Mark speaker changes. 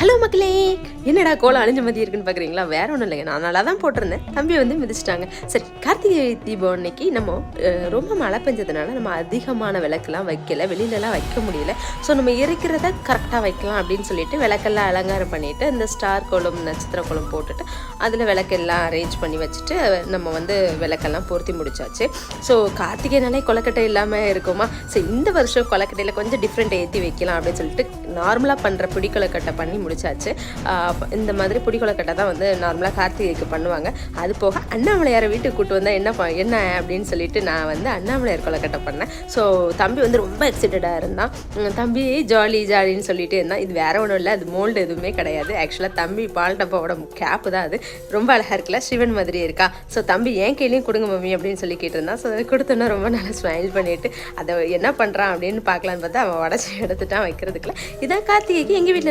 Speaker 1: Hello மக்களே, என்னடா கோலம் அழிஞ்ச மாதிரி இருக்குன்னு பார்க்குறீங்களா? வேற ஒன்றும் இல்லைங்க, நான் நல்லா தான் போட்டிருந்தேன், தம்பி வந்து மிதிச்சிட்டாங்க. சரி, கார்த்திகை தீபம் அன்னைக்கு நம்ம ரொம்ப மழை பெஞ்சதுனால நம்ம அதிகமான விளக்கெல்லாம் வைக்கல, வெளியிலலாம் வைக்க முடியல. ஸோ நம்ம இருக்கிறத கரெக்டாக வைக்கலாம் அப்படின்னு சொல்லிட்டு விளக்கெல்லாம் அலங்காரம் பண்ணிவிட்டு இந்த ஸ்டார் கோலம் நட்சத்திர கோலம் போட்டுட்டு அதில் விளக்கெல்லாம் அரேஞ்ச் பண்ணி வச்சுட்டு நம்ம வந்து விளக்கெல்லாம் பொருத்தி முடிச்சாச்சு. ஸோ கார்த்திகைனாலே கொலக்கட்டை இல்லாமல் இருக்குமா? ஸோ இந்த வருஷம் கொலக்கட்டையில் கொஞ்சம் டிஃப்ரெண்ட் ஏற்றி வைக்கலாம் அப்படின்னு சொல்லிட்டு நார்மலாக பண்ணுற பிடி கொலக்கட்டை பண்ணி முடிச்சாச்சு. இந்த மாதிரி பிடி கொலக்கட்டை தான் வந்து நார்மலாக கார்த்திகைக்கு பண்ணுவாங்க. அது போக அண்ணாமலையாரை வீட்டுக்கு கூப்பிட்டு வந்தால் என்ன அப்படின்னு சொல்லிட்டு நான் வந்து அண்ணாமலையார் கொலக்கட்டை பண்ணேன். ஸோ தம்பி வந்து ரொம்ப எக்ஸைட்டடாக இருந்தான். தம்பி ஜாலின்னு சொல்லிட்டு இருந்தான். இது வேற ஒன்றும் இல்லை, அது மோல்டு எதுவுமே கிடையாது. ஆக்சுவலாக தம்பி பால் டப்பாவோட கேப்பு தான் அது. ரொம்ப அழகாக இருக்குல்ல, சிவன் மாதிரி இருக்கா. ஸோ தம்பி என் கையிலையும் கொடுங்க மம்மி அப்படின்னு சொல்லி கேட்டிருந்தான். ஸோ அதை கொடுத்தோன்னா ரொம்ப நல்லா ஸ்மைல் பண்ணிவிட்டு அதை என்ன பண்ணுறான் அப்படின்னு பார்க்கலான்னு பார்த்தா அவன் உடச்சி எடுத்துட்டான் வைக்கிறதுக்குள்ள. இதான் கார்த்திகைக்கு எங்கள் வீட்டில்